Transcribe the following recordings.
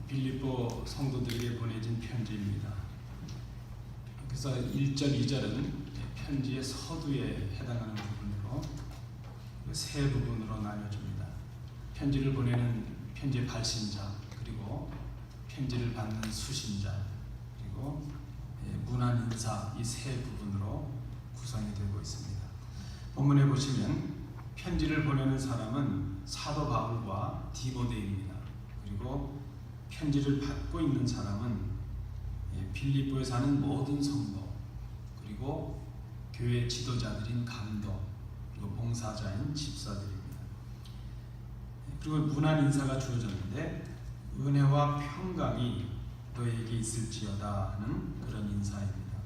빌립보 성도들에게 보내진 편지입니다. 그래서 1절, 2절은 편지의 서두에 해당하는 부분으로 세 부분으로 나뉘어집니다. 편지를 보내는 편지의 발신자, 그리고 편지를 받는 수신자, 그리고 문안 인사, 이 세 부분으로 구성이 되고 있습니다. 본문에 보시면 편지를 보내는 사람은 사도 바울과 디모데입니다. 그리고 편지를 받고 있는 사람은 빌립보에 사는 모든 성도, 그리고 교회 지도자들인 감독, 그리고 봉사자인 집사들입니다. 그리고 문안 인사가 주어졌는데 은혜와 평강이 너에게 있을지어다 하는 그런 인사입니다.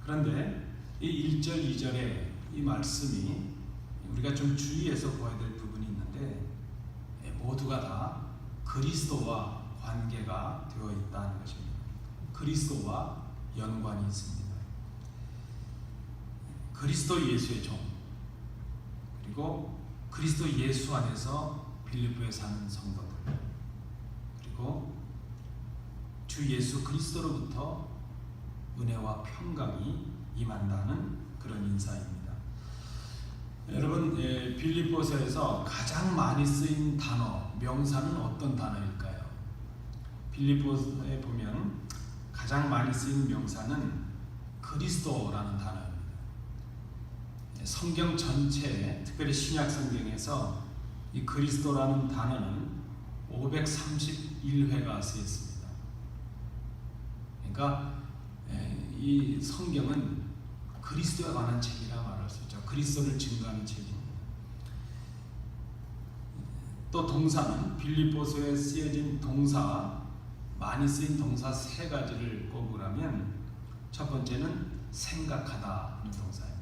그런데 이 1절, 2절의 이 말씀이 우리가 좀 주의해서 보아야 될 부분이 있는데 모두가 다 그리스도와 관계가 되어 있다는 것입니다. 그리스도와 연관이 있습니다. 그리스도 예수의 종, 그리고 그리스도 예수 안에서 빌립보에 사는 성도들, 그리고 주 예수 그리스도로부터 은혜와 평강이 임한다는 그런 인사입니다. 여러분, 빌립보서에서 가장 많이 쓰인 단어, 명사는 어떤 단어일까요? 빌립보서에 보면 가장 많이 쓰인 명사는 그리스도라는 단어입니다. 성경 전체에, 특별히 신약 성경에서 이 그리스도라는 단어는 531회가 쓰였습니다. 그러니까 이 성경은 그리스도에 관한 책이라 말할 수 있죠. 그리스도를 증거하는 책입니다. 또 동사는 빌립보서에 쓰여진 동사, 많이 쓰인 동사 세 가지를 꼽으라면 첫 번째는 생각하다 하는 동사입니다.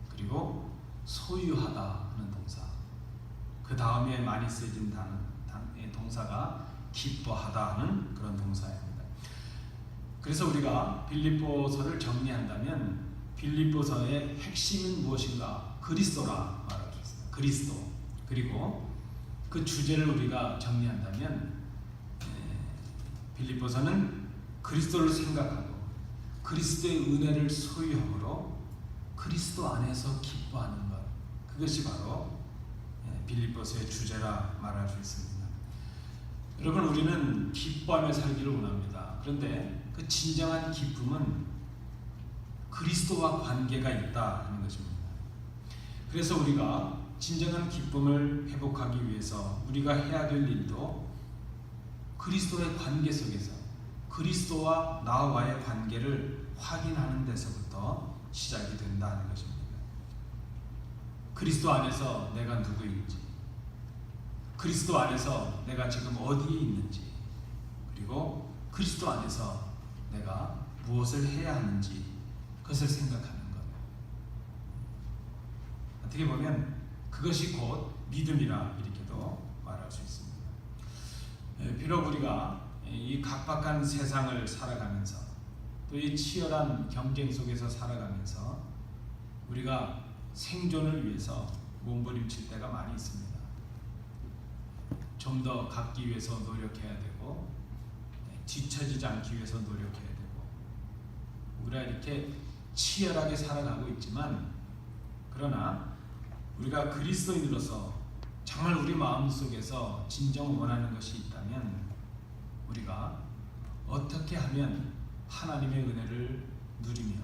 그리고 소유하다 하는 동사, 그 다음에 많이 쓰여진 동사가 기뻐하다 하는 그런 동사입니다. 그래서 우리가 빌립보서를 정리한다면 빌립보서의 핵심은 무엇인가? 그리스도라 말할 수 있습니다. 그리스도. 그리고 그 주제를 우리가 정리한다면 빌립보서는 그리스도를 생각하고 그리스도의 은혜를 소유함으로 그리스도 안에서 기뻐하는 것, 그것이 바로 빌립보서의 주제라 말할 수 있습니다. 여러분, 우리는 기뻐하며 살기를 원합니다. 그런데 그 진정한 기쁨은 그리스도와 관계가 있다 하는 것입니다. 그래서 우리가 진정한 기쁨을 회복하기 위해서 우리가 해야 될 일도 그리스도의 관계 속에서 그리스도와 나와의 관계를 확인하는 데서부터 시작이 된다는 것입니다. 그리스도 안에서 내가 누구인지, 그리스도 안에서 내가 지금 어디에 있는지, 그리고 그리스도 안에서 내가 무엇을 해야 하는지 그것을 생각하는 것. 어떻게 보면 그것이 곧 믿음이라 이렇게도 말할 수 있습니다. 비록 우리가 이 각박한 세상을 살아가면서 또 이 치열한 경쟁 속에서 살아가면서 우리가 생존을 위해서 몸부림칠 때가 많이 있습니다. 좀 더 갖기 위해서 노력해야 되고 뒤처지지 않기 위해서 노력해야 되고 우리가 이렇게 치열하게 살아가고 있지만, 그러나 우리가 그리스도인으로서 정말 우리 마음속에서 진정 원하는 것이 있다면 우리가 어떻게 하면 하나님의 은혜를 누리며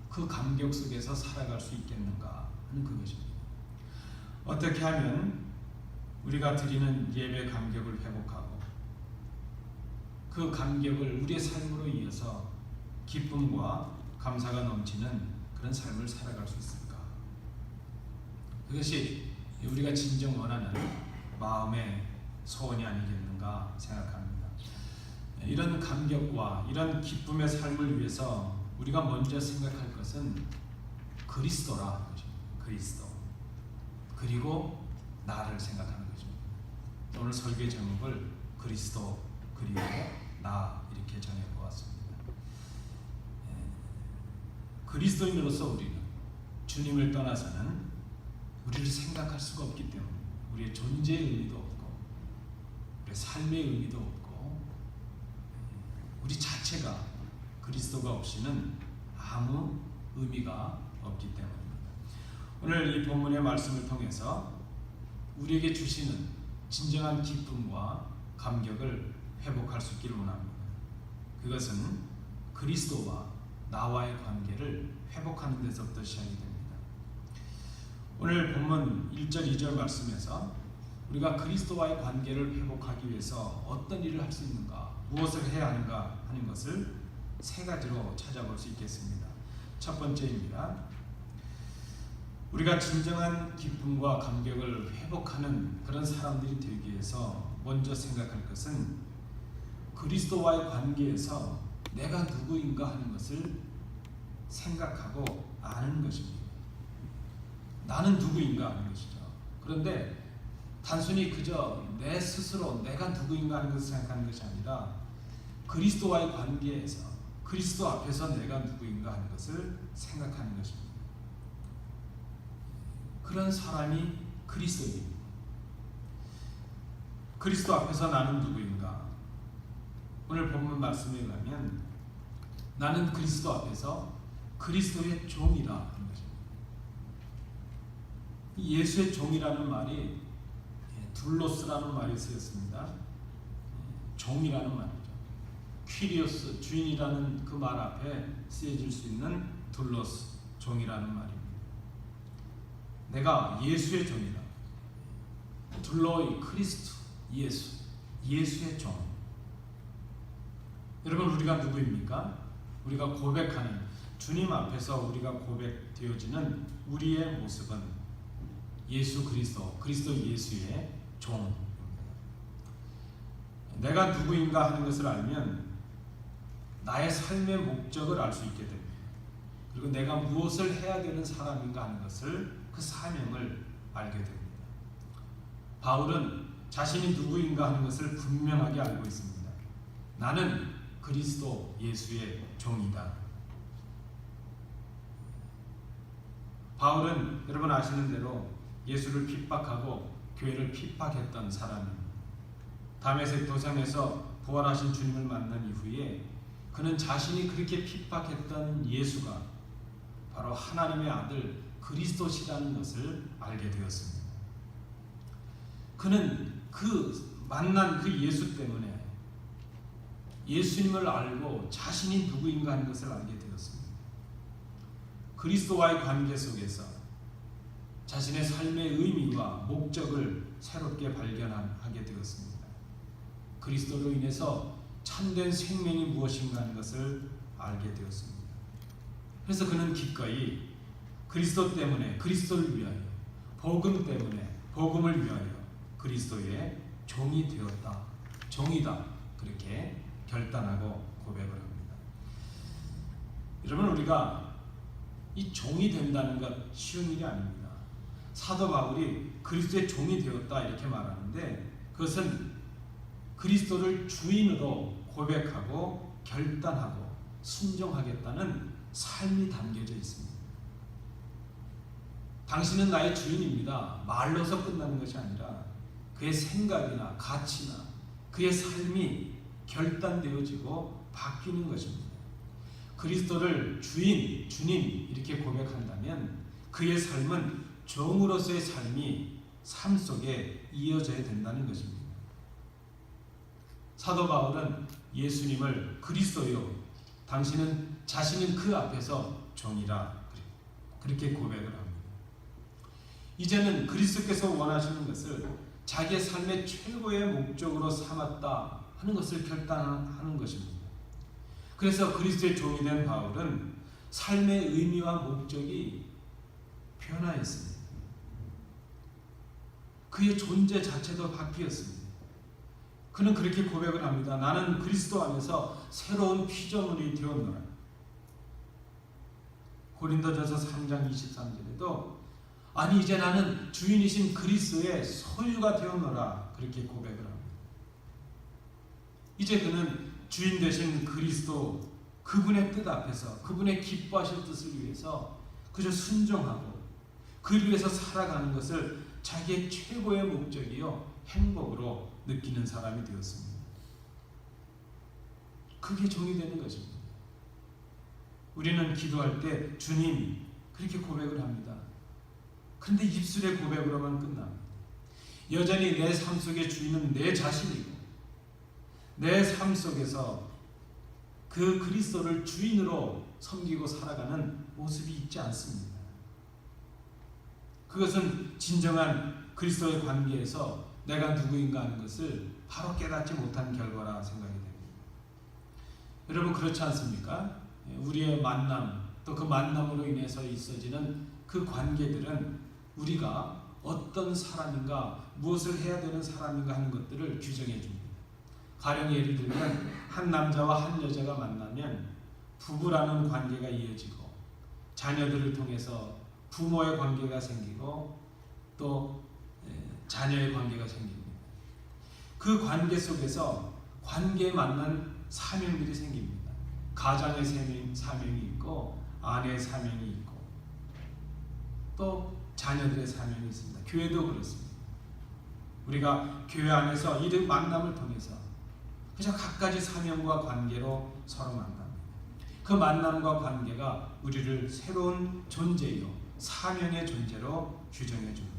그 감격 속에서 살아갈 수 있겠는가 하는 그것입니다. 어떻게 하면 우리가 드리는 예배 감격을 회복하고 그 감격을 우리의 삶으로 이어서 기쁨과 감사가 넘치는 그런 삶을 살아갈 수 있을까? 그것이 우리가 진정 원하는 마음의 소원이 아니겠는가 생각합니다. 이런 감격과 이런 기쁨의 삶을 위해서 우리가 먼저 생각할 것은 그리스도라 것입니다. 그리스도. 그리고 나를 생각하는 것입니다. 오늘 설교 제목을 그리스도 그리고 나 이렇게 정해보았습니다. 그리스도인으로서 우리는 주님을 떠나서는 우리를 생각할 수가 없기 때문에 우리의 존재의 의미도 없고 우리의 삶의 의미도 없고 우리 자체가 그리스도가 없이는 아무 의미가 없기 때문입니다. 오늘 이 본문의 말씀을 통해서 우리에게 주시는 진정한 기쁨과 감격을 회복할 수 있기를 원합니다. 그것은 그리스도와 나와의 관계를 회복하는 데서부터 시작이 됩니다. 오늘 본문 1절 2절 말씀에서 우리가 그리스도와의 관계를 회복하기 위해서 어떤 일을 할 수 있는가, 무엇을 해야 하는가 하는 것을 세 가지로 찾아볼 수 있겠습니다. 첫 번째입니다. 우리가 진정한 기쁨과 감격을 회복하는 그런 사람들이 되기 위해서 먼저 생각할 것은 그리스도와의 관계에서 내가 누구인가 하는 것을 생각하고 아는 것입니다. 나는 누구인가 하는 것이죠. 그런데 단순히 그저 내 스스로 내가 누구인가 하는 것을 생각하는 것이 아니라 그리스도와의 관계에서 그리스도 앞에서 내가 누구인가 하는 것을 생각하는 것입니다. 그런 사람이 그리스도입니다. 그리스도 앞에서 나는 누구인가? 오늘 본문 말씀에 의하면 나는 그리스도 앞에서 그리스도의 종이라 하는 것입니다. 예수의 종이라는 말이 둘로스라는 말이 쓰였습니다. 종이라는 말이죠. 퀴리오스, 주인이라는 그 말 앞에 쓰여질 수 있는 둘로스, 종이라는 말입니다. 내가 예수의 종이다. 둘로이 크리스트, 예수의 종. 여러분, 우리가 누구입니까? 우리가 고백하는 주님 앞에서 우리가 고백되어지는 우리의 모습은 예수 그리스도 예수의 종입니다. 내가 누구인가 하는 것을 알면 나의 삶의 목적을 알 수 있게 됩니다. 그리고 내가 무엇을 해야 되는 사람인가 하는 것을, 그 사명을 알게 됩니다. 바울은 자신이 누구인가 하는 것을 분명하게 알고 있습니다. 나는 그리스도 예수의 종이다. 바울은 여러분 아시는 대로 예수를 핍박하고 교회를 핍박했던 사람입니다. 다메섹 도상에서 부활하신 주님을 만난 이후에 그는 자신이 그렇게 핍박했던 예수가 바로 하나님의 아들 그리스도시라는 것을 알게 되었습니다. 그는 그 만난 그 예수 때문에 예수님을 알고 자신이 누구인가 하는 것을 알게 되었습니다. 그리스도와의 관계 속에서 자신의 삶의 의미와 목적을 새롭게 발견하게 되었습니다. 그리스도로 인해서 참된 생명이 무엇인가 하는 것을 알게 되었습니다. 그래서 그는 기꺼이 그리스도 때문에, 그리스도를 위하여, 복음 때문에, 복음을 위하여 그리스도의 종이 되었다, 종이다, 그렇게 결단하고 고백을 합니다. 여러분, 우리가 이 종이 된다는 것 쉬운 일이 아닙니다. 사도 바울이 그리스도의 종이 되었다 이렇게 말하는데 그것은 그리스도를 주인으로 고백하고 결단하고 순종하겠다는 삶이 담겨져 있습니다. 당신은 나의 주인입니다. 말로서 끝나는 것이 아니라 그의 생각이나 가치나 그의 삶이 결단되어지고 바뀌는 것입니다. 그리스도를 주인, 주님 이렇게 고백한다면 그의 삶은 종으로서의 삶 속에 이어져야 된다는 것입니다. 사도 바울은 예수님을 그리스도요, 당신은 자신은 그 앞에서 종이라 그렇게 고백을 합니다. 이제는 그리스도께서 원하시는 것을 자기의 삶의 최고의 목적으로 삼았다 하는 것을 결단하는 것입니다. 그래서 그리스도의 종이 된 바울은 삶의 의미와 목적이 변화했습니다. 그의 존재 자체도 바뀌었습니다. 그는 그렇게 고백을 합니다. 나는 그리스도 안에서 새로운 피조물이 되었노라. 고린도전서 3장 23절에도 아니 이제 나는 주인이신 그리스도의 소유가 되었노라 그렇게 고백을 합니다. 이제 그는 주인 되신 그리스도 그분의 뜻 앞에서 그분의 기뻐하실 뜻을 위해서 그저 순종하고 그를 위해서 살아가는 것을 자기의 최고의 목적이요 행복으로 느끼는 사람이 되었습니다. 그게 종이 되는 것입니다. 우리는 기도할 때 주님 그렇게 고백을 합니다. 그런데 입술의 고백으로만 끝납니다. 여전히 내 삶 속의 주인은 내 자신이고 내 삶 속에서 그 그리스도를 주인으로 섬기고 살아가는 모습이 있지 않습니다. 그것은 진정한 그리스도의 관계에서 내가 누구인가 하는 것을 바로 깨닫지 못한 결과라 생각이 됩니다. 여러분 그렇지 않습니까? 우리의 만남 또 그 만남으로 인해서 있어지는 그 관계들은 우리가 어떤 사람인가 무엇을 해야 되는 사람인가 하는 것들을 규정해 줍니다. 가령 예를 들면 한 남자와 한 여자가 만나면 부부라는 관계가 이어지고 자녀들을 통해서 부모의 관계가 생기고 또 자녀의 관계가 생깁니다. 그 관계 속에서 관계에 맞는 사명들이 생깁니다. 가장의 사명이 있고 아내의 사명이 있고 또 자녀들의 사명이 있습니다. 교회도 그렇습니다. 우리가 교회 안에서 이 만남을 통해서 그저 각가지 사명과 관계로 서로 만납니다. 그 만남과 관계가 우리를 새로운 존재요 사명의 존재로 규정해 줍니다.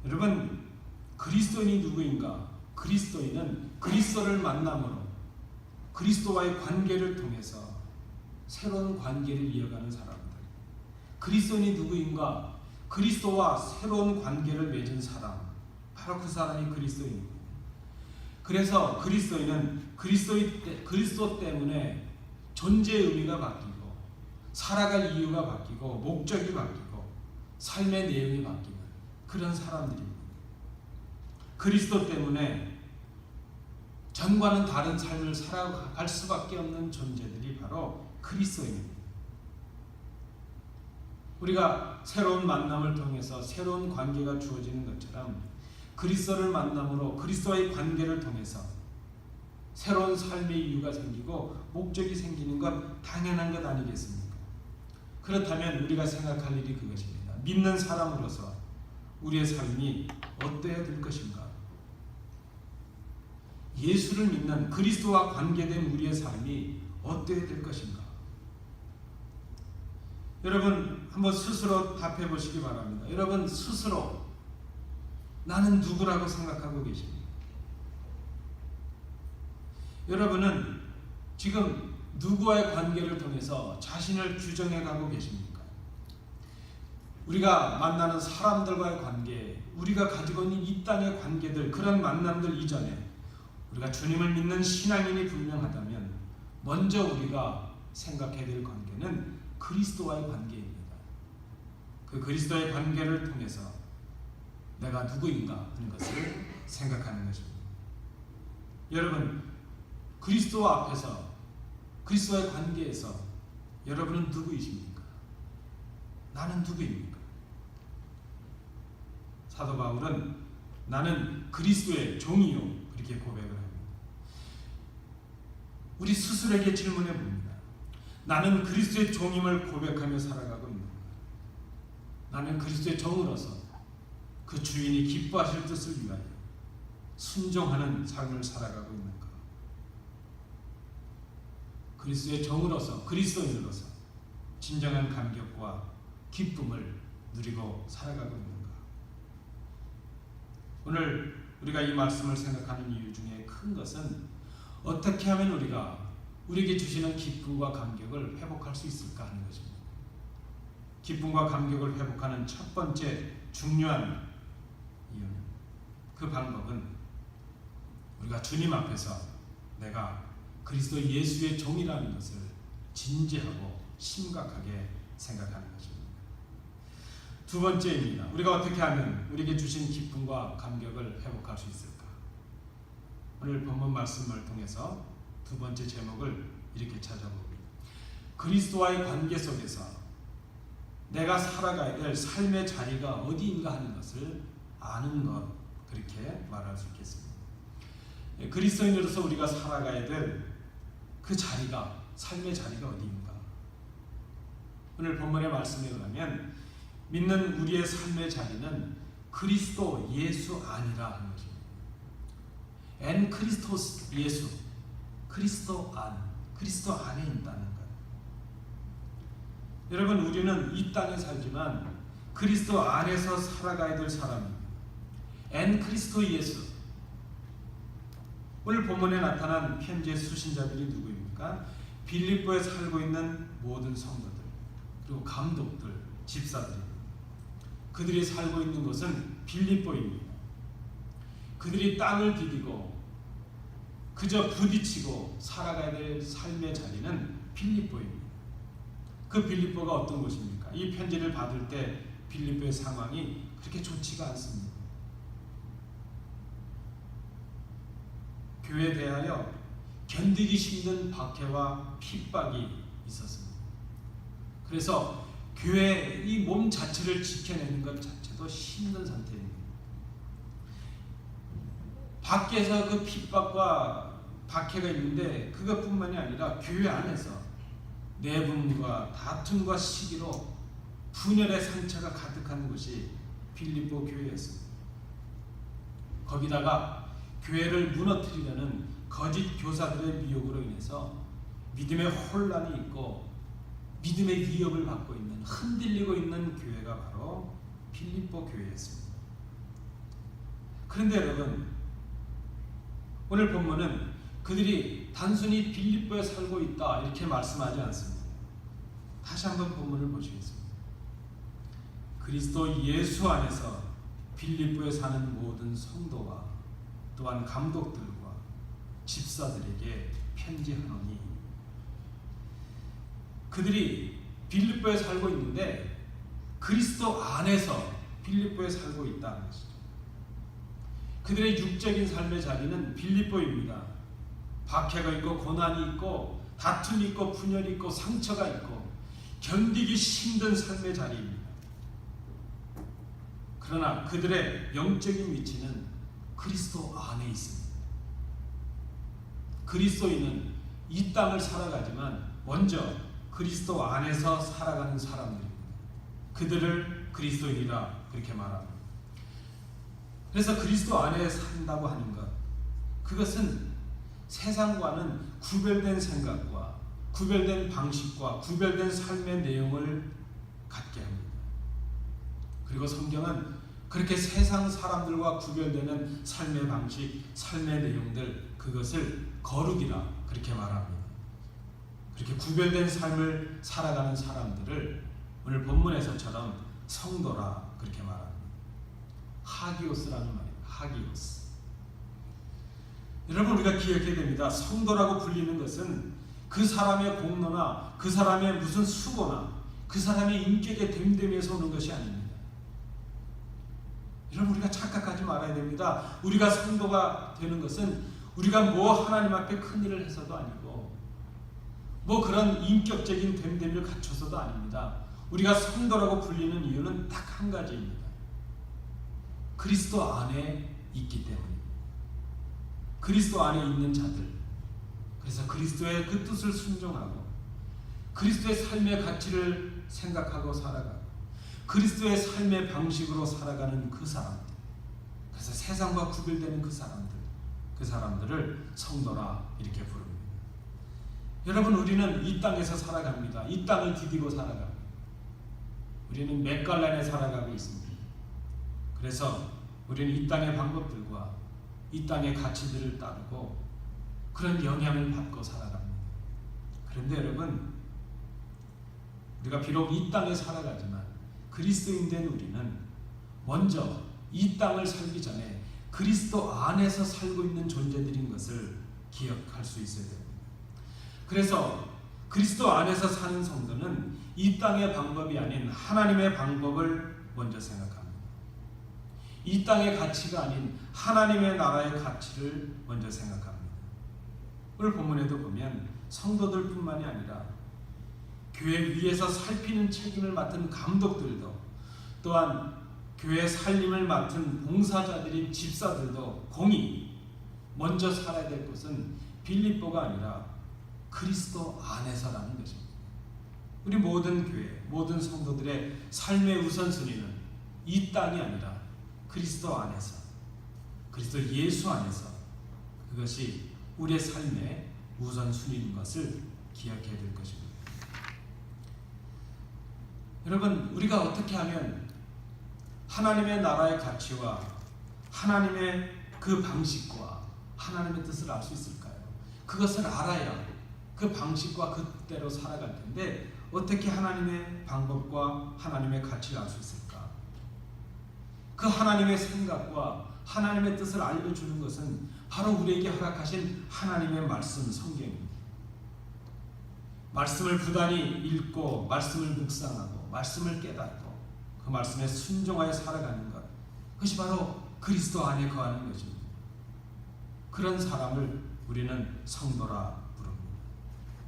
여러분 그리스도인이 누구인가? 그리스도인은 그리스도를 만남으로 그리스도와의 관계를 통해서 새로운 관계를 이어가는 사람들. 그리스도인이 누구인가? 그리스도와 새로운 관계를 맺은 사람. 바로 그 사람이 그리스도인입니다. 그래서 그리스도인은 그리스도 때문에 존재의 의미가 바뀌고 살아갈 이유가 바뀌고 목적이 바뀌고 삶의 내용이 바뀌는 그런 사람들입니다. 그리스도 때문에 전과는 다른 삶을 살아갈 수밖에 없는 존재들이 바로 그리스도인입니다. 우리가 새로운 만남을 통해서 새로운 관계가 주어지는 것처럼 그리스도를 만남으로 그리스도와의 관계를 통해서 새로운 삶의 이유가 생기고 목적이 생기는 건 당연한 것 아니겠습니까? 그렇다면 우리가 생각할 일이 그것입니다. 믿는 사람으로서 우리의 삶이 어때야 될 것인가? 예수를 믿는 그리스도와 관계된 우리의 삶이 어때야 될 것인가? 여러분 한번 스스로 답해 보시기 바랍니다. 여러분 스스로 나는 누구라고 생각하고 계십니까? 여러분은 지금 누구와의 관계를 통해서 자신을 규정해 가고 계십니까? 우리가 만나는 사람들과의 관계, 우리가 가지고 있는 이 땅의 관계들, 그런 만남들 이전에 우리가 주님을 믿는 신앙인이 분명하다면 먼저 우리가 생각해야 될 관계는 그리스도와의 관계입니다. 그 그리스도의 관계를 통해서 내가 누구인가 하는 것을 생각하는 것입니다. 여러분 그리스도 앞에서 그리스도의 관계에서 여러분은 누구이십니까? 나는 누구입니까? 사도 바울은 나는 그리스도의 종이요 그렇게 고백을 합니다. 우리 스스로에게 질문해 봅니다. 나는 그리스도의 종임을 고백하며 살아가고 있는가? 나는 그리스도의 종으로서 그 주인이 기뻐하실 뜻을 위하여 순종하는 삶을 살아가고 있는가? 그리스도의 종으로서 그리스도인으로서 진정한 감격과 기쁨을 누리고 살아가고 있는가? 오늘 우리가 이 말씀을 생각하는 이유 중에 큰 것은 어떻게 하면 우리가 우리에게 주시는 기쁨과 감격을 회복할 수 있을까 하는 것입니다. 기쁨과 감격을 회복하는 첫 번째 중요한 이유는 그 방법은 우리가 주님 앞에서 내가 그리스도 예수의 종이라는 것을 진지하고 심각하게 생각하는 것입니다. 두 번째입니다. 우리가 어떻게 하면 우리에게 주신 기쁨과 감격을 회복할 수 있을까? 오늘 본문 말씀을 통해서 두 번째 제목을 이렇게 찾아봅니다. 그리스도와의 관계 속에서 내가 살아가야 될 삶의 자리가 어디인가 하는 것을 아는 것, 그렇게 말할 수 있겠습니다. 그리스도인으로서 우리가 살아가야 될 그 자리가, 삶의 자리가 어디인가? 오늘 본문의 말씀에 의하면 믿는 우리의 삶의 자리는 그리스도 예수 안이라 하는 것입니다. 엔 크리스토스 예수, 그리스도 안에 있다는 것. 여러분, 우리는 이 땅에 살지만 그리스도 안에서 살아가야 될 사람입니다. 그리스도 예수. 오늘 본문에 나타난 편지의 수신자들이 누구입니까? 빌립보에 살고 있는 모든 성도들, 그리고 감독들, 집사들입니다. 그들이 살고 있는 곳은 빌립보입니다. 그들이 땅을 디디고 그저 부딪히고 살아가야 될 삶의 자리는 빌립보입니다. 그 빌립보가 어떤 곳입니까? 이 편지를 받을 때 빌립보의 상황이 그렇게 좋지가 않습니다. 교회에 대하여 견디기 힘든 박해와 핍박이 있었습니다. 그래서 교회 이 몸 자체를 지켜내는 것 자체도 힘든 상태입니다. 밖에서 그 핍박과 박해가 있는데 그것뿐만이 아니라 교회 안에서 내분과 다툼과 시기로 분열의 상처가 가득한 곳이 빌립보 교회였습니다. 거기다가 교회를 무너뜨리려는 거짓 교사들의 미혹으로 인해서 믿음의 혼란이 있고 믿음의 위협을 받고 있는, 흔들리고 있는 교회가 바로 빌립보 교회였습니다. 그런데 여러분, 오늘 본문은 그들이 단순히 빌립보에 살고 있다 이렇게 말씀하지 않습니다. 다시 한번 본문을 보시겠습니다. 그리스도 예수 안에서 빌립보에 사는 모든 성도와 또한 감독들과 집사들에게 편지하노니, 그들이 빌립보에 살고 있는데 그리스도 안에서 빌립보에 살고 있다는 것이죠. 그들의 육적인 삶의 자리는 빌립보입니다. 박해가 있고 고난이 있고 다툼이 있고 분열이 있고 상처가 있고 견디기 힘든 삶의 자리입니다. 그러나 그들의 영적인 위치는 그리스도 안에 있습니다. 그리스도인은 이 땅을 살아가지만 먼저 그리스도 안에서 살아가는 사람들입니다. 그들을 그리스도인이라 그렇게 말합니다. 그래서 그리스도 안에 산다고 하는 것, 그것은 세상과는 구별된 생각과 구별된 방식과 구별된 삶의 내용을 갖게 합니다. 그리고 성경은 그렇게 세상 사람들과 구별되는 삶의 방식, 삶의 내용들, 그것을 거룩이라 그렇게 말합니다. 그렇게 구별된 삶을 살아가는 사람들을 오늘 본문에서처럼 성도라 그렇게 말합니다. 하기오스라는 말입니다. 하기오스. 여러분, 우리가 기억해야 됩니다. 성도라고 불리는 것은 그 사람의 공로나 그 사람의 무슨 수고나 그 사람의 인격의 됨됨에서 오는 것이 아닙니다. 여러분, 우리가 착각하지 말아야 됩니다. 우리가 성도가 되는 것은 우리가 뭐 하나님 앞에 큰 일을 해서도 아니고 뭐 그런 인격적인 됨됨을 갖춰서도 아닙니다. 우리가 성도라고 불리는 이유는 딱 한 가지입니다. 그리스도 안에 있기 때문입니다. 그리스도 안에 있는 자들, 그래서 그리스도의 그 뜻을 순종하고 그리스도의 삶의 가치를 생각하고 살아가고 그리스도의 삶의 방식으로 살아가는 그 사람들, 그래서 세상과 구별되는 그 사람들을 성도라 이렇게 부릅니다. 여러분, 우리는 이 땅에서 살아갑니다. 이 땅을 디디고 살아갑니다. 우리는 맥갈란에 살아가고 있습니다. 그래서 우리는 이 땅의 방법들과 이 땅의 가치들을 따르고 그런 영향을 받고 살아갑니다. 그런데 여러분, 우리가 비록 이 땅에 살아가지만 그리스도인 된 우리는 먼저 이 땅을 살기 전에 그리스도 안에서 살고 있는 존재들인 것을 기억할 수 있어야 됩니다. 그래서 그리스도 안에서 사는 성도는 이 땅의 방법이 아닌 하나님의 방법을 먼저 생각합니다. 이 땅의 가치가 아닌 하나님의 나라의 가치를 먼저 생각합니다. 오늘 본문에도 보면 성도들뿐만이 아니라 교회 위에서 살피는 책임을 맡은 감독들도, 또한 교회 살림을 맡은 봉사자들인 집사들도 공히 먼저 살아야 될 것은 빌립보가 아니라 그리스도 안에서라는 것입니다. 우리 모든 교회, 모든 성도들의 삶의 우선순위는 이 땅이 아니라 그리스도 안에서, 그리스도 예수 안에서, 그것이 우리의 삶의 우선순위인 것을 기억해야 될 것입니다. 여러분, 우리가 어떻게 하면 하나님의 나라의 가치와 하나님의 그 방식과 하나님의 뜻을 알 수 있을까요? 그것을 알아야 그 방식과 그대로 살아갈 텐데 어떻게 하나님의 방법과 하나님의 가치를 알 수 있을까? 그 하나님의 생각과 하나님의 뜻을 알려주는 것은 바로 우리에게 허락하신 하나님의 말씀, 성경입니다. 말씀을 부단히 읽고 말씀을 묵상하고 말씀을 깨닫고 그 말씀에 순종하여 살아가는 것, 그것이 바로 그리스도 안에 거하는 것입니다. 그런 사람을 우리는 성도라 부릅니다.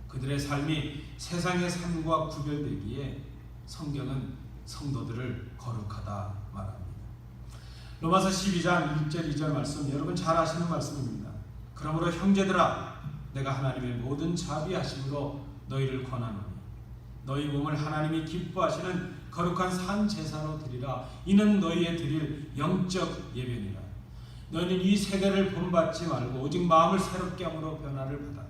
그들의 삶이 세상의 삶과 구별되기에 성경은 성도들을 거룩하다 말합니다. 로마서 12장 1절 2절 말씀, 여러분 잘 아시는 말씀입니다. 그러므로 형제들아, 내가 하나님의 모든 자비하심으로 너희를 권하노니 너희 몸을 하나님이 기뻐하시는 거룩한 산 제사로 드리라. 이는 너희의 드릴 영적 예배니라. 너희는 이 세대를 본받지 말고 오직 마음을 새롭게 함으로 변화를 받아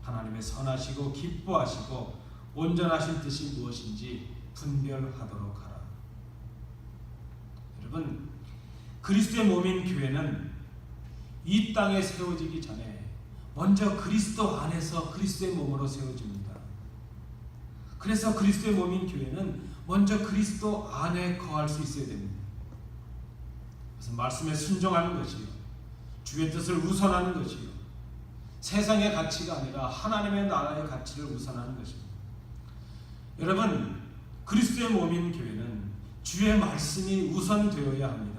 하나님의 선하시고 기뻐하시고 온전하신 뜻이 무엇인지 분별하도록 하라. 여러분, 그리스도의 몸인 교회는 이 땅에 세워지기 전에 먼저 그리스도 안에서 그리스도의 몸으로 세워집니다. 그래서 그리스도의 몸인 교회는 먼저 그리스도 안에 거할 수 있어야 됩니다. 그래서 말씀에 순종하는 것이요, 주의 뜻을 우선하는 것이요, 세상의 가치가 아니라 하나님의 나라의 가치를 우선하는 것입니다. 여러분, 그리스도의 몸인 교회는 주의 말씀이 우선되어야 합니다.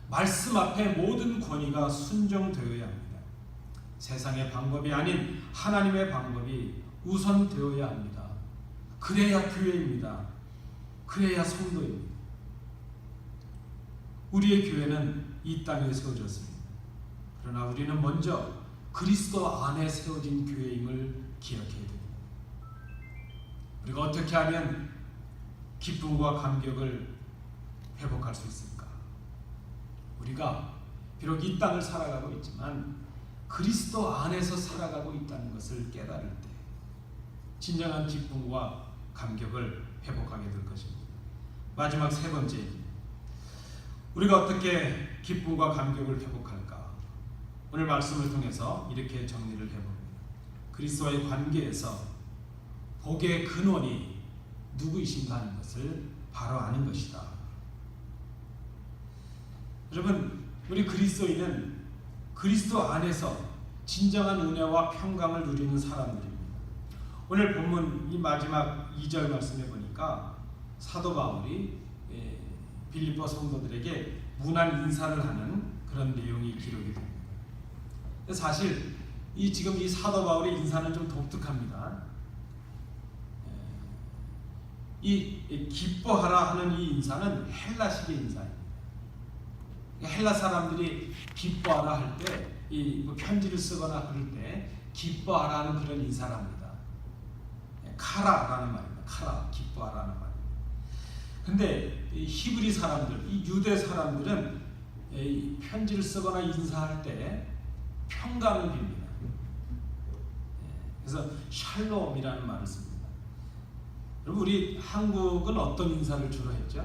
말씀 앞에 모든 권위가 순종되어야 합니다. 세상의 방법이 아닌 하나님의 방법이 우선되어야 합니다. 그래야 교회입니다. 그래야 성도입니다. 우리의 교회는 이 땅에 세워졌습니다. 그러나 우리는 먼저 그리스도 안에 세워진 교회임을 기억해야 됩니다. 우리가 어떻게 하면 기쁨과 감격을 회복할 수 있을까? 우리가 비록 이 땅을 살아가고 있지만 그리스도 안에서 살아가고 있다는 것을 깨달을 때 진정한 기쁨과 감격을 회복하게 될 것입니다. 마지막 세 번째입니다. 우리가 어떻게 기쁨과 감격을 회복할까? 오늘 말씀을 통해서 이렇게 정리를 해봅니다. 그리스도와의 관계에서 복의 근원이 누구이신가 하는 것을 바로 아는 것이다. 여러분, 우리 그리스도인은 그리스도 안에서 진정한 은혜와 평강을 누리는 사람들입니다. 오늘 본문 이 마지막 2절 말씀에 보니까 사도 바울이 빌립보 성도들에게 문안 인사를 하는 그런 내용이 기록이 됩니다. 사실 지금 이 사도 바울의 인사는 좀 독특합니다. 이 기뻐하라 하는 이 인사는 헬라식의 인사입니다. 헬라 사람들이 기뻐하라 할 때, 이 편지를 쓰거나 그럴 때 기뻐하라는 그런 인사를 합니다. 카라라는 말입니다. 카라, 기뻐하라는 말입니다. 근데 이 히브리 사람들, 이 유대 사람들은 이 편지를 쓰거나 인사할 때 평강을 빕니다. 그래서 샬롬이라는 말을 씁니다. 여러분, 우리 한국은 어떤 인사를 주로 했죠?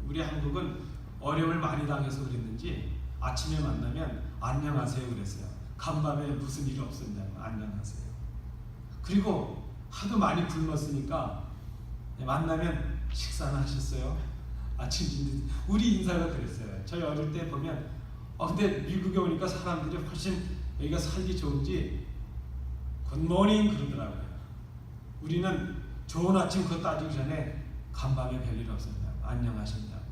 우리 한국은 어려움을 많이 당해서 그랬는지 아침에 만나면 안녕하세요 그랬어요. 간밤에 무슨 일 없었냐면 안녕하세요. 그리고 하도 많이 굶었으니까 만나면 식사는 하셨어요? 아침 진짜 우리 인사가 그랬어요. 저희 어릴 때 보면 근데 미국에 오니까 사람들이 훨씬 여기가 살기 좋은지 굿모닝 그러더라고요. 우리는 좋은 아침 그거 따지기 전에 간밤에 별일 없었냐고, 안녕하셨냐고,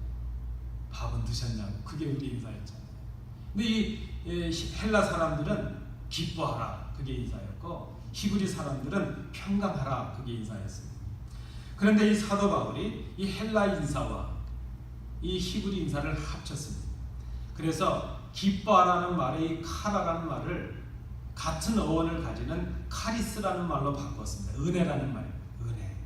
밥은 드셨냐고, 그게 우리 인사였잖아요. 근데 이 헬라 사람들은 기뻐하라, 그게 인사였고 히브리 사람들은 평강하라, 그게 인사였습니다. 그런데 이 사도 바울이 이 헬라 인사와 이 히브리 인사를 합쳤습니다. 그래서 기뻐하라는 말의 이 카라라는 말을 같은 어원을 가지는 카리스라는 말로 바꿨습니다. 은혜라는 말입니다. 은혜.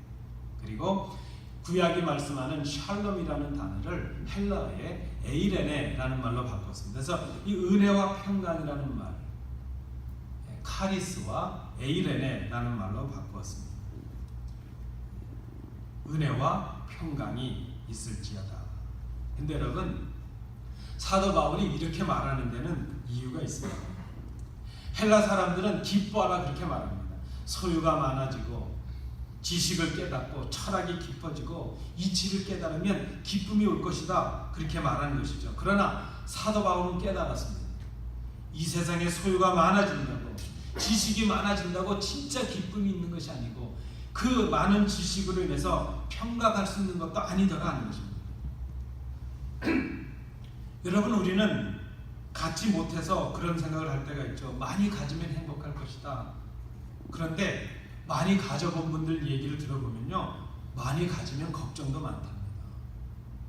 그리고 구약이 말씀하는 샬롬이라는 단어를 헬라어의 에이레네라는 말로 바꿨습니다. 그래서 이 은혜와 평강이라는 말, 카리스와 에이레네라는 말로 바꾸었습니다. 은혜와 평강이 있을지어다. 근데 여러분, 사도 바울이 이렇게 말하는 데는 이유가 있습니다. 헬라 사람들은 기뻐하라 그렇게 말합니다. 소유가 많아지고 지식을 깨닫고 철학이 깊어지고 이치를 깨달으면 기쁨이 올 것이다 그렇게 말하는 것이죠. 그러나 사도 바울은 깨달았습니다. 이 세상에 소유가 많아진다고, 지식이 많아진다고 진짜 기쁨이 있는 것이 아니고 그 많은 지식으로 인해서 평강할 수 있는 것도 아니더라 하는 것입니다. 여러분, 우리는 갖지 못해서 그런 생각을 할 때가 있죠. 많이 가지면 행복할 것이다. 그런데 많이 가져본 분들 얘기를 들어보면요, 많이 가지면 걱정도 많답니다.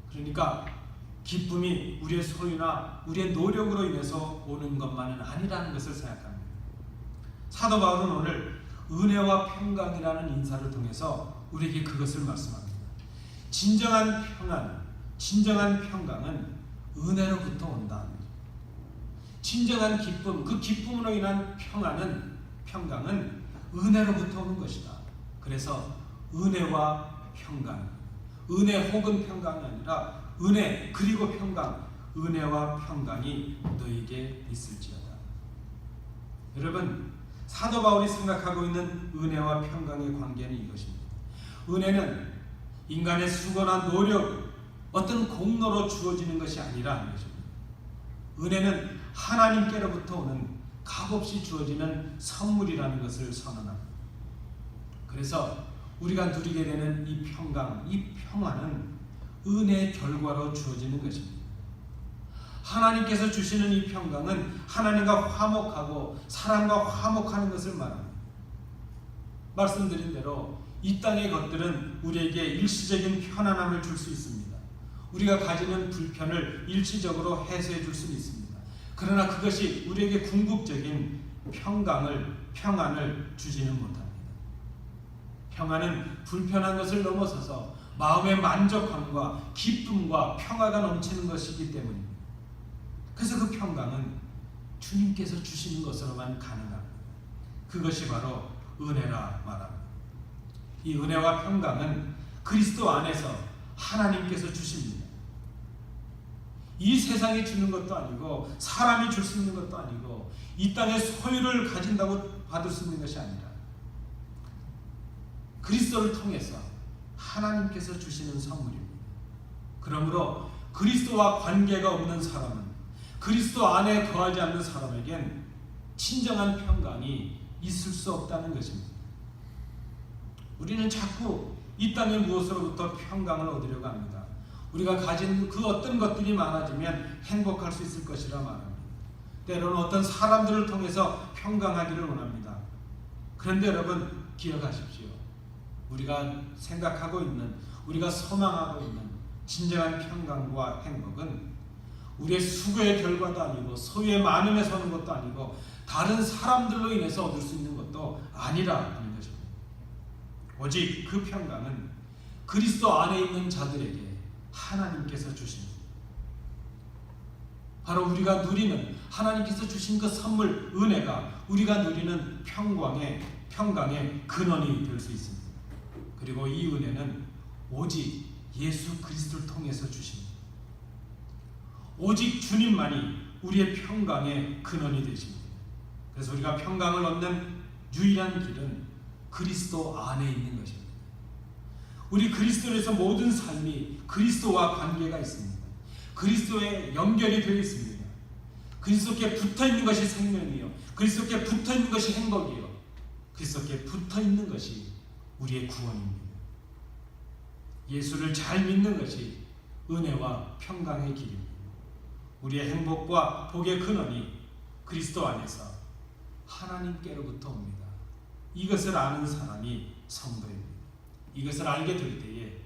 그러니까 기쁨이 우리의 소유나 우리의 노력으로 인해서 오는 것만은 아니라는 것을 생각합니다. 사도 바울은 오늘 은혜와 평강이라는 인사를 통해서 우리에게 그것을 말씀합니다. 진정한 평안, 진정한 평강은 은혜로부터 온다. 진정한 기쁨, 그 기쁨으로 인한 평강은 은혜로부터 오는 것이다. 그래서 은혜와 평강, 은혜 혹은 평강이 아니라 은혜 그리고 평강, 은혜와 평강이 너에게 있을지어다. 여러분, 사도 바울이 생각하고 있는 은혜와 평강의 관계는 이것입니다. 은혜는 인간의 수고나 노력, 어떤 공로로 주어지는 것이 아니라 하는 것입니다. 은혜는 하나님께로부터 오는 값없이 주어지는 선물이라는 것을 선언합니다. 그래서 우리가 누리게 되는 이 평강, 이 평안은 은혜의 결과로 주어지는 것입니다. 하나님께서 주시는 이 평강은 하나님과 화목하고 사람과 화목하는 것을 말합니다. 말씀드린 대로 이 땅의 것들은 우리에게 일시적인 편안함을 줄 수 있습니다. 우리가 가지는 불편을 일시적으로 해소해 줄 수는 있습니다. 그러나 그것이 우리에게 궁극적인 평안을 주지는 못합니다. 평안은 불편한 것을 넘어서서 마음의 만족함과 기쁨과 평화가 넘치는 것이기 때문입니다. 그래서 그 평강은 주님께서 주시는 것으로만 가능합니다. 그것이 바로 은혜라 말합니다. 이 은혜와 평강은 그리스도 안에서 하나님께서 주십니다. 이 세상이 주는 것도 아니고 사람이 줄 수 있는 것도 아니고 이 땅의 소유를 가진다고 받을 수 있는 것이 아니라 그리스도를 통해서 하나님께서 주시는 선물입니다. 그러므로 그리스도와 관계가 없는 사람은, 그리스도 안에 거하지 않는 사람에겐 진정한 평강이 있을 수 없다는 것입니다. 우리는 자꾸 이 땅의 무엇으로부터 평강을 얻으려고 합니다. 우리가 가진 그 어떤 것들이 많아지면 행복할 수 있을 것이라 말합니다. 때로는 어떤 사람들을 통해서 평강하기를 원합니다. 그런데 여러분, 기억하십시오. 우리가 생각하고 있는, 우리가 소망하고 있는 진정한 평강과 행복은 우리의 수고의 결과도 아니고 소유의 많음에서 오는 것도 아니고 다른 사람들로 인해서 얻을 수 있는 것도 아니라 하는 것입니다. 오직 그 평강은 그리스도 안에 있는 자들에게 하나님께서 주십니다. 바로 우리가 누리는 하나님께서 주신 그 선물 은혜가 우리가 누리는 평강의 근원이 될 수 있습니다. 그리고 이 은혜는 오직 예수 그리스도를 통해서 주십니다. 오직 주님만이 우리의 평강의 근원이 되십니다. 그래서 우리가 평강을 얻는 유일한 길은 그리스도 안에 있는 것입니다. 우리 그리스도에서 모든 삶이 그리스도와 관계가 있습니다. 그리스도에 연결이 되어 있습니다. 그리스도께 붙어 있는 것이 생명이요, 그리스도께 붙어 있는 것이 행복이요, 그리스도께 붙어 있는 것이 우리의 구원입니다. 예수를 잘 믿는 것이 은혜와 평강의 길입니다. 우리의 행복과 복의 근원이 그리스도 안에서 하나님께로부터 옵니다. 이것을 아는 사람이 성도입니다. 이것을 알게 될 때에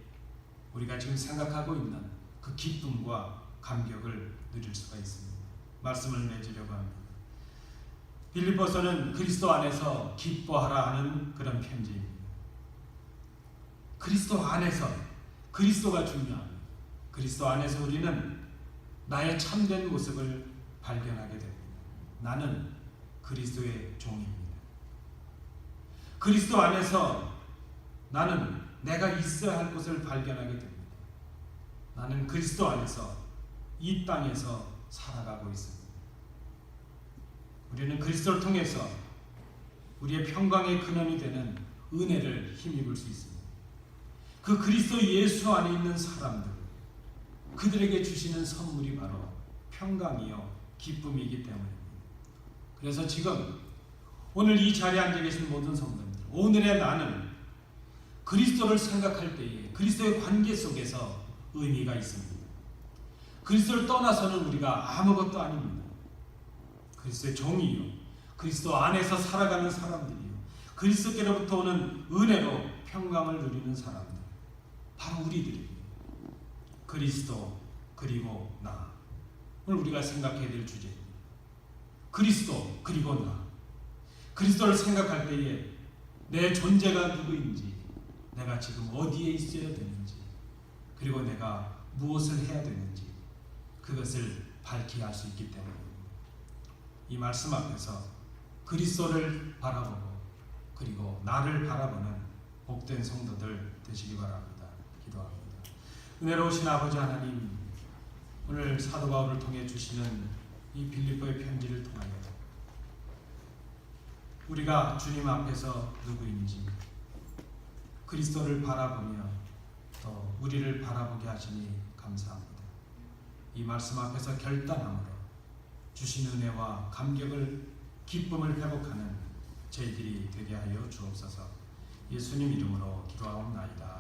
우리가 지금 생각하고 있는 그 기쁨과 감격을 누릴 수가 있습니다. 말씀을 맺으려고 합니다. 빌립보서는 그리스도 안에서 기뻐하라 하는 그런 편지입니다. 그리스도 안에서, 그리스도가 중요합니다. 그리스도 안에서 우리는 나의 참된 모습을 발견하게 됩니다. 나는 그리스도의 종입니다. 그리스도 안에서 나는 내가 있어야 할 곳을 발견하게 됩니다. 나는 그리스도 안에서 이 땅에서 살아가고 있습니다. 우리는 그리스도를 통해서 우리의 평강의 근원이 되는 은혜를 힘입을 수 있습니다. 그 그리스도 예수 안에 있는 사람들, 그들에게 주시는 선물이 바로 평강이요 기쁨이기 때문입니다. 그래서 지금 오늘 이 자리에 앉아 계신 모든 성도님들, 오늘의 나는 그리스도를 생각할 때에 그리스도의 관계 속에서 의미가 있습니다. 그리스도를 떠나서는 우리가 아무것도 아닙니다. 그리스도의 종이요, 그리스도 안에서 살아가는 사람들이요, 그리스도께로부터 오는 은혜로 평강을 누리는 사람들, 바로 우리들입니다. 그리스도 그리고 나, 오늘 우리가 생각해야 될 주제입니다. 그리스도 그리고 나. 그리스도를 생각할 때에 내 존재가 누구인지, 내가 지금 어디에 있어야 되는지, 그리고 내가 무엇을 해야 되는지 그것을 밝히 알 수 있기 때문입니다. 이 말씀 앞에서 그리스도를 바라보고 그리고 나를 바라보는 복된 성도들 되시기 바랍니다. 기도합니다. 은혜로우신 아버지 하나님, 오늘 사도 바울을 통해 주시는 이 빌립보의 편지를 통하여 우리가 주님 앞에서 누구인지 그리스도를 바라보며 또 우리를 바라보게 하시니 감사합니다. 이 말씀 앞에서 결단함으로 주신 은혜와 감격을, 기쁨을 회복하는 저희들이 되게 하여 주옵소서. 예수님 이름으로 기도하옵나이다.